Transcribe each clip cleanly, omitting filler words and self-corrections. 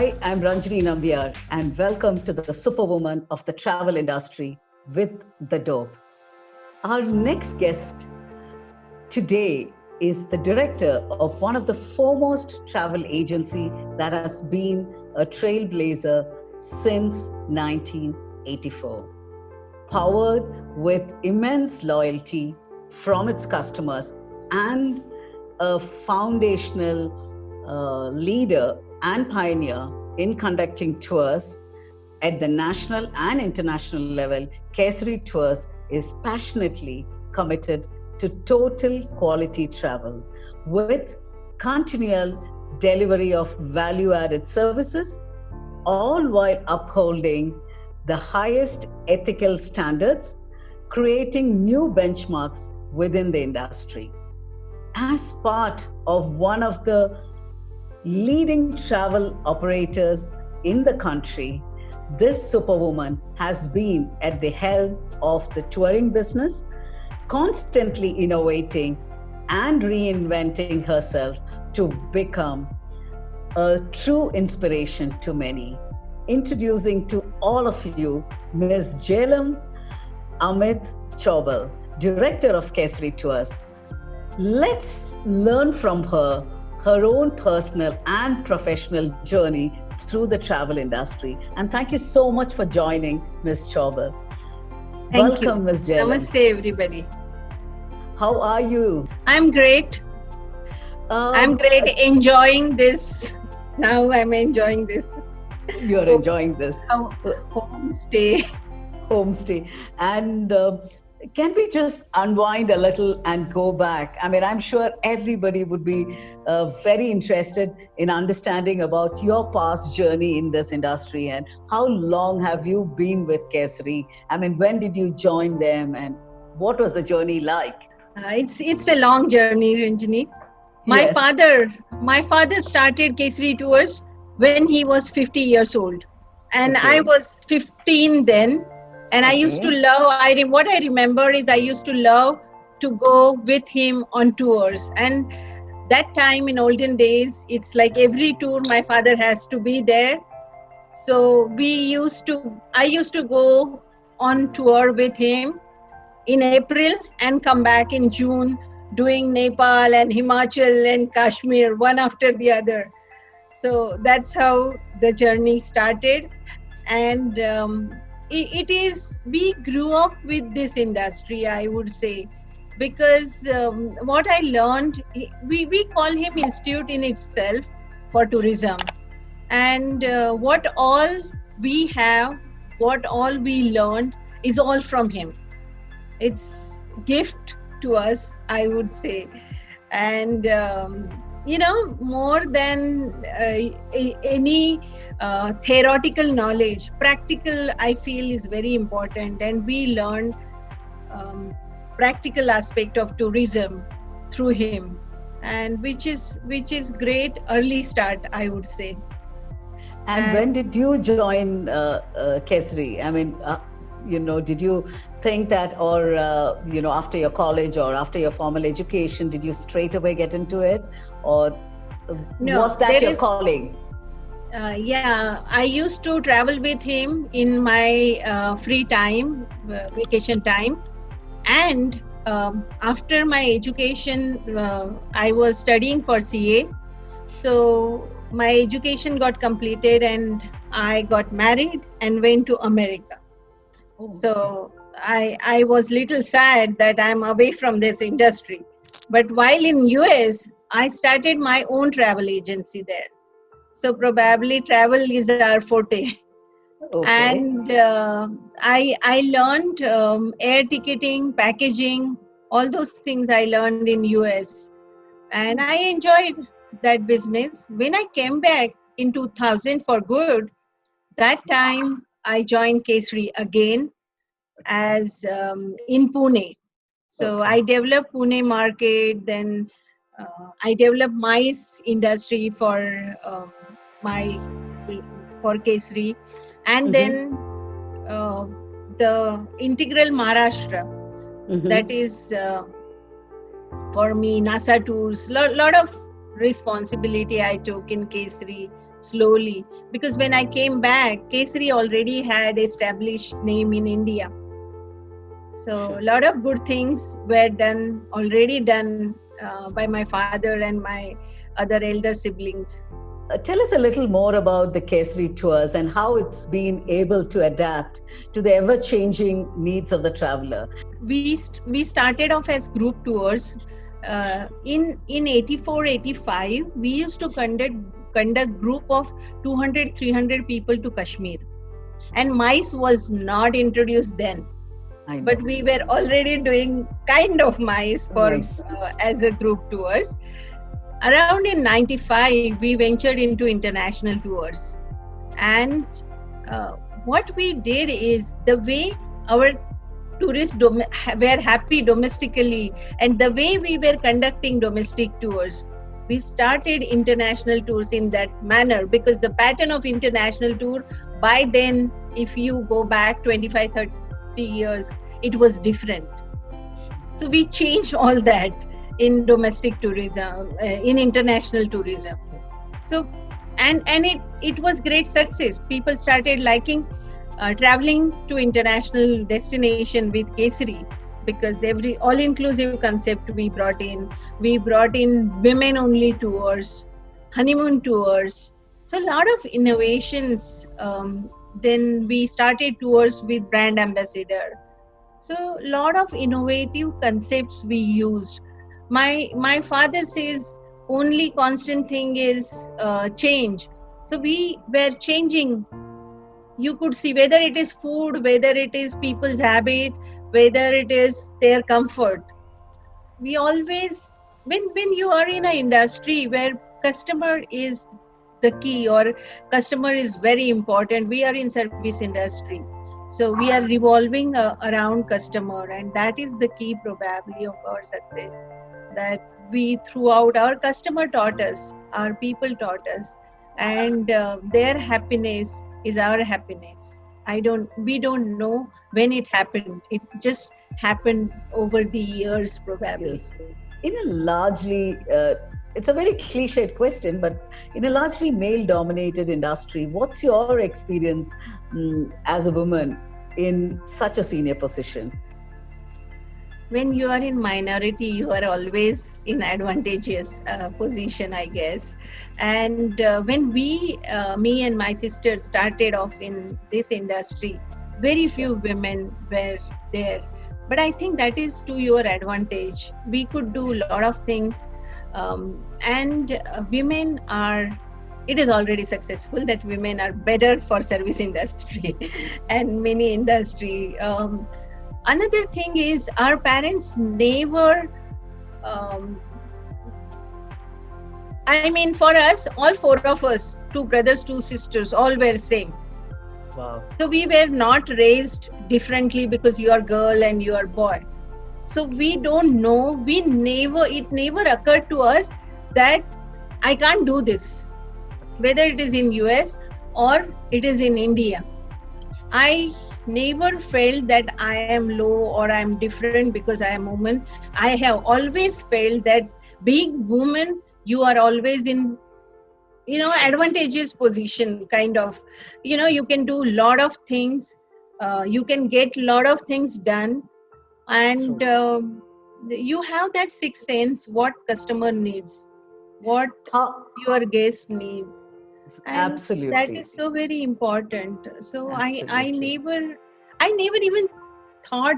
I am Ranjini Nambiar, and welcome to the superwoman of the travel industry with the dope. Our next guest today is the director of one of the foremost travel agency that has been a trailblazer since 1984. Powered with immense loyalty from its customers and a foundational leader and pioneer in conducting tours at the national and international level, Kesari Tours is passionately committed to total quality travel with continual delivery of value added services, all while upholding the highest ethical standards, creating new benchmarks within the industry. As part of one of the leading travel operators in the country, this superwoman has been at the helm of the touring business, constantly innovating and reinventing herself to become a true inspiration to many. Introducing to all of you Ms. Jhelum Amit Chaubal, Director of Kesari Tours. Let's learn from her own personal and professional journey through the travel industry. And thank you so much for joining, Ms. Chaubal. Thank Welcome, you. Ms. Jhelum. Namaste, everybody. How are you? I'm great. I'm great. Enjoying this. Now I'm enjoying this. You're enjoying this. Homestay. Homestay. And can we just unwind a little and go back? I mean, I'm sure everybody would be very interested in understanding about your past journey in this industry and how long have you been with Kesari? I mean, when did you join them and what was the journey like? It's a long journey, Ranjini. My father started Kesari Tours when he was 50 years old, and I was 15 then. And I used to love, what I remember is I used to love to go with him on tours. And that time in olden days, it's like every tour my father has to be there. So I used to go on tour with him in April and come back in June, doing Nepal and Himachal and Kashmir, one after the other. So that's how the journey started. And we grew up with this industry, I would say, because what I learned, we call him institute in itself for tourism. And what all we have, what all we learned is all from him. It's gift to us, I would say. And more than any theoretical knowledge, practical I feel is very important, and we learn practical aspect of tourism through him, and which is great early start, I would say. And when did you join Kesari? I mean, did you think that, or after your college or after your formal education, did you straight away get into it, or was that your calling? I used to travel with him in my free time, vacation time. And after my education, I was studying for CA. So my education got completed and I got married and went to America. So I was little sad that I'm away from this industry. But while in US, I started my own travel agency there. So probably travel is our forte. And I learned air ticketing, packaging, all those things I learned in US. And I enjoyed that business. When I came back in 2000 for good, that time I joined Kesari again as in Pune. So I developed Pune market, then I developed MICE industry for Kesari, and then the Integral Maharashtra, that is for me, NASA tours, lot of responsibility I took in Kesari. slowly, because when I came back, Kesari already had established name in India. So Sure. a lot of good things were already done by my father and my other elder siblings. Tell us a little more about the Kesari tours and how it's been able to adapt to the ever-changing needs of the traveler. We started off as group tours. In 84-85, we used to conduct group of 200-300 people to Kashmir, and MICE was not introduced then. I know. But we were already doing kind of MICE for Nice. as a group tours. Around in 95, we ventured into international tours, and what we did is the way our tourists were happy domestically, and the way we were conducting domestic tours, we started international tours in that manner, because the pattern of international tour by then, if you go back 25-30 years, it was different. So we changed all that in domestic tourism, in international tourism. So and it was great success. People started liking traveling to international destination with Kesari, because every all-inclusive concept we brought in women only tours, honeymoon tours, so a lot of innovations. Then we started tours with brand ambassador, so a lot of innovative concepts we used. My father says only constant thing is change, so we were changing. You could see whether it is food, whether it is people's habit, whether it is their comfort. We always, when you are in an industry where customer is the key, or customer is very important, we are in service industry, so we are revolving around customer, and that is the key probably of our success, that we throughout our customer taught us, our people taught us, and their happiness is our happiness. We don't know when it happened. It just happened over the years, probably. Yes. In a largely, it's a very cliched question, but in a largely male-dominated industry, what's your experience as a woman in such a senior position? When you are in minority, you are always in advantageous position, I guess. And when me and my sister started off in this industry, very few women were there. But I think that is to your advantage. We could do a lot of things, and women are. It is already successful that women are better for service industry and many industry. Another thing is our parents never. I mean, for us, all four of us, two brothers, two sisters, all were same. Wow. So we were not raised differently because you are girl and you are boy. So we don't know. It never occurred to us that I can't do this, whether it is in US or it is in India. I never felt that I am low or I am different because I am a woman. I have always felt that being woman, you are always in advantageous position, kind of. You can do a lot of things, you can get a lot of things done, and you have that sixth sense what customer needs, what your guest need. And absolutely, that is so very important. So absolutely. I never even thought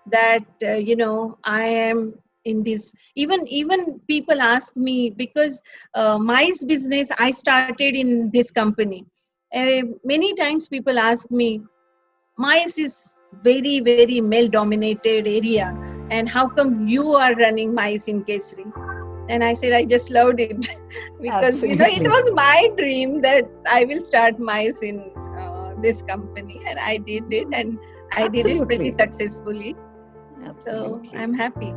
that I am in this. Even people ask me, because MICE business I started in this company. Many times people ask me, MICE is very, very male dominated area, and how come you are running MICE in Kesari? And I said I just loved it because it was my dream that I will start MICE in this company, and I did it, and I did it pretty successfully. Absolutely. So I'm happy.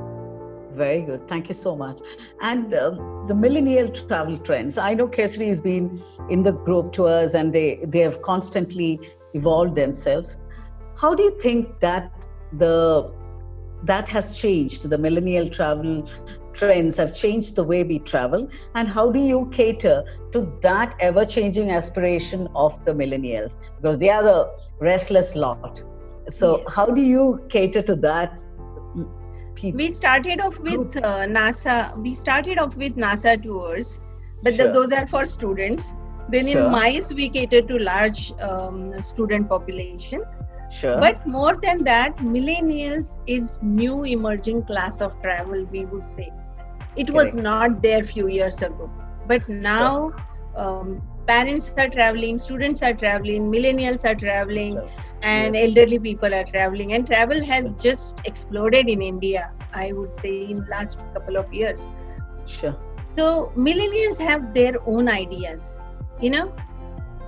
Very good. Thank you so much. And the millennial travel trends. I know Kesari has been in the group tours, and they have constantly evolved themselves. How do you think that has changed the millennial travel trends have changed the way we travel, and how do you cater to that ever-changing aspiration of the millennials? Because they are the restless lot. So Yes. how do you cater to that? We started off with NASA. We started off with NASA tours, but Sure. those are for students. Then in Sure. MICE, we cater to large student population. Sure. But more than that, millennials is new emerging class of travel, we would say. It was Correct. not there few years ago, but now parents are traveling, students are traveling, millennials are traveling, Sure. and Yes. elderly people are traveling, and travel has just exploded in India, I would say, in last couple of years. Sure. So millennials have their own ideas, you know.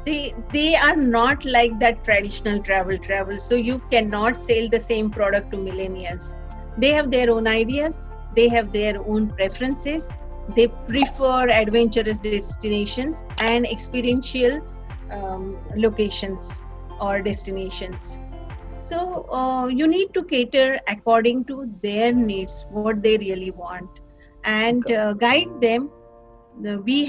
They are not like that traditional travel, so you cannot sell the same product to millennials. They have their own ideas, they have their own preferences, they prefer adventurous destinations and experiential locations or destinations. So you need to cater according to their needs, what they really want, and guide them. We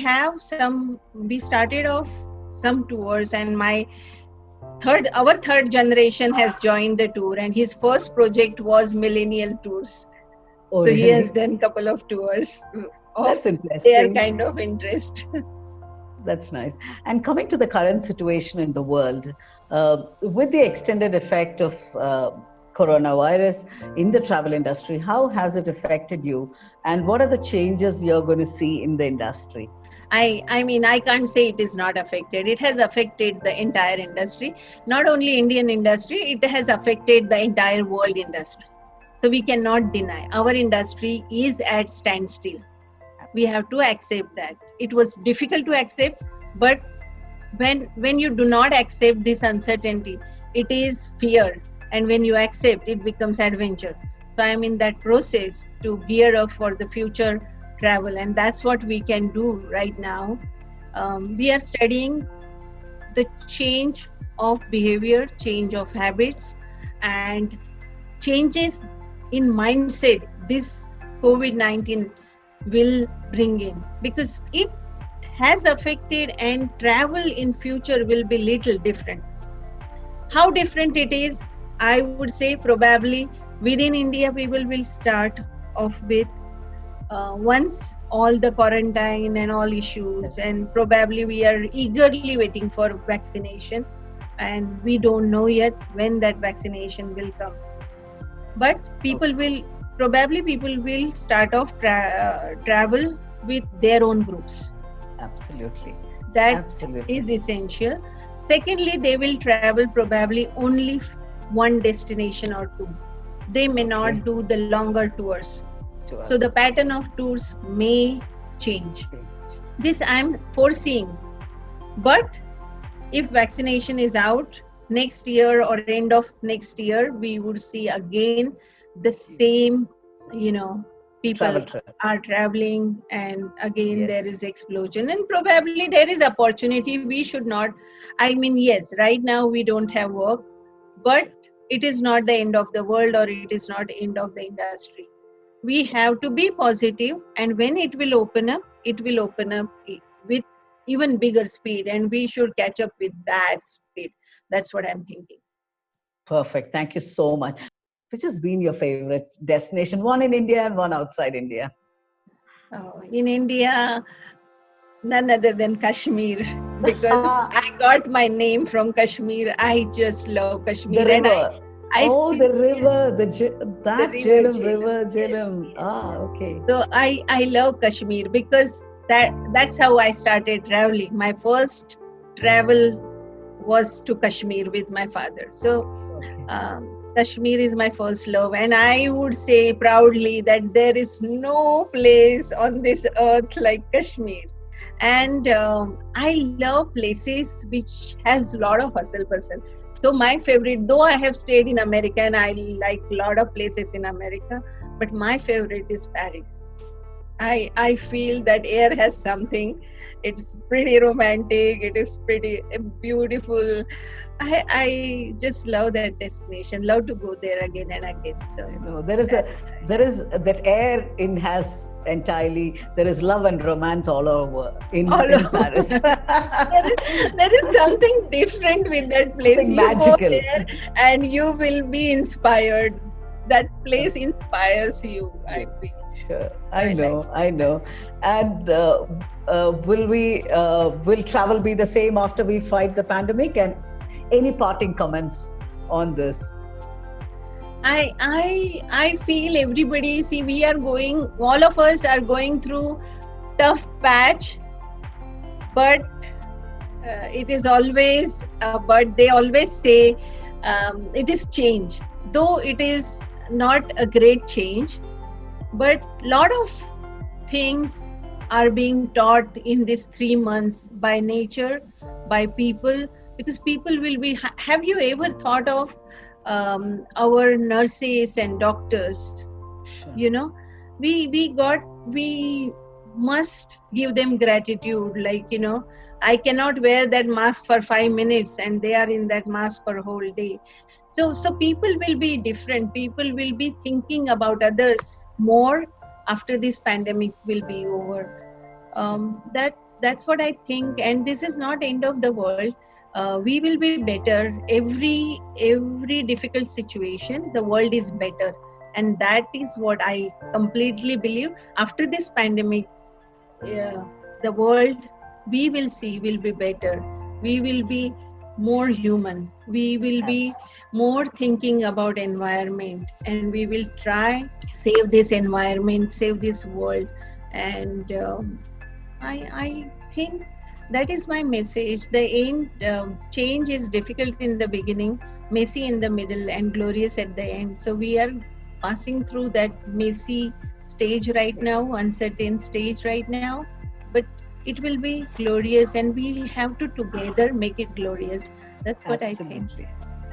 started off some tours, and our third generation has joined the tour, and his first project was millennial tours. Oh, So he has really? done couple of tours of That's their interesting. kind of interest. That's nice. And coming to the current situation in the world, with the extended effect of coronavirus in the travel industry, how has it affected you? And what are the changes you're going to see in the industry? I mean, I can't say it is not affected. It has affected the entire industry, not only Indian industry, it has affected the entire world industry. So we cannot deny our industry is at standstill. We have to accept that. It was difficult to accept, but when you do not accept this uncertainty, it is fear, and when you accept, it becomes adventure. So I'm in that process to gear up for the future travel, and that's what we can do right now. We are studying the change of behavior, change of habits, and changes in mindset this COVID-19 will bring in, because it has affected, and travel in future will be little different. How different it is, I would say probably within India people will start off with once all the quarantine and all issues, and probably we are eagerly waiting for vaccination, and we don't know yet when that vaccination will come. But people will start off travel with their own groups. Absolutely. That Absolutely. is essential. Secondly, they will travel probably only one destination or two. They may not do the longer tours. So the pattern of tours may change. This I'm foreseeing. But if vaccination is out next year or end of next year, we would see again the same, people are traveling, and again there is explosion, and probably there is opportunity. We should not, yes, right now we don't have work, but it is not the end of the world, or it is not end of the industry. We have to be positive, and when it will open up with even bigger speed, and we should catch up with that speed. That's what I'm thinking. Perfect. Thank you so much. Which has been your favorite destination? One in India and one outside India. In India, none other than Kashmir, because I got my name from Kashmir. I just love Kashmir. The river. The river, Jhelum River. Yes. Okay. So I love Kashmir because that's how I started traveling. My first travel was to Kashmir with my father. So Kashmir is my first love, and I would say proudly that there is no place on this earth like Kashmir. And I love places which has a lot of hustle bustle. So my favorite, though I have stayed in America and I like a lot of places in America, but my favorite is Paris. I feel that air has something. It's pretty romantic. It is pretty beautiful. I just love that destination. Love to go there again and again. So There is that air in has entirely. There is love and romance all over in Paris. there is something different with that place. Something you magical. go there and you will be inspired. That place inspires you, I feel. Sure. I know. And will travel be the same after we fight the pandemic? And any parting comments on this? I feel everybody, see, we are going, all of us are going through tough patch, but it is always, but they always say it is change, though it is not a great change, but lot of things are being taught in these 3 months by nature, by people, because people will be, have you ever thought of our nurses and doctors? Sure. You know, we must give them gratitude. Like, you know, I cannot wear that mask for 5 minutes and they are in that mask for a whole day. So people will be different. People will be thinking about others more after this pandemic will be over. That's what I think. And this is not end of the world. We will be better. Every difficult situation, the world is better, and that is what I completely believe. After this pandemic, the world we will see will be better. We will be more human. We will be more thinking about environment, and we will try save this environment, save this world. And I think that is my message. The end, change is difficult in the beginning, messy in the middle, and glorious at the end. So we are passing through that messy stage right now, uncertain stage right now, but it will be glorious, and we have to together make it glorious. That's what I think.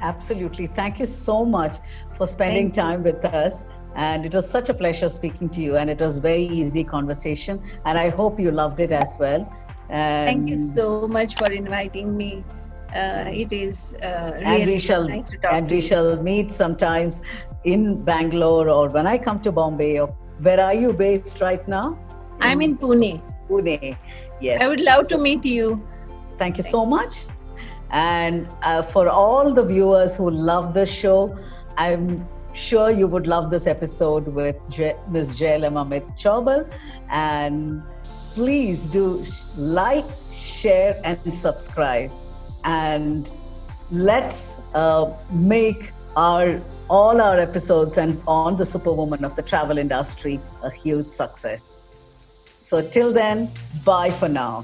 Absolutely. Thank you so much for spending time with us. And it was such a pleasure speaking to you, and it was very easy conversation, and I hope you loved it as well. Thank you so much for inviting me. It is really nice to talk to you. And we shall meet sometimes in Bangalore, or when I come to Bombay. Or where are you based right now? I'm in Pune. Pune, yes. I would love to meet you. Thank you so much. And for all the viewers who love the show, I'm sure you would love this episode with Ms. Jailam Amit Chaubal. And please do like, share, and subscribe. And let's make all our episodes and on the Superwoman of the travel industry a huge success. So till then, bye for now.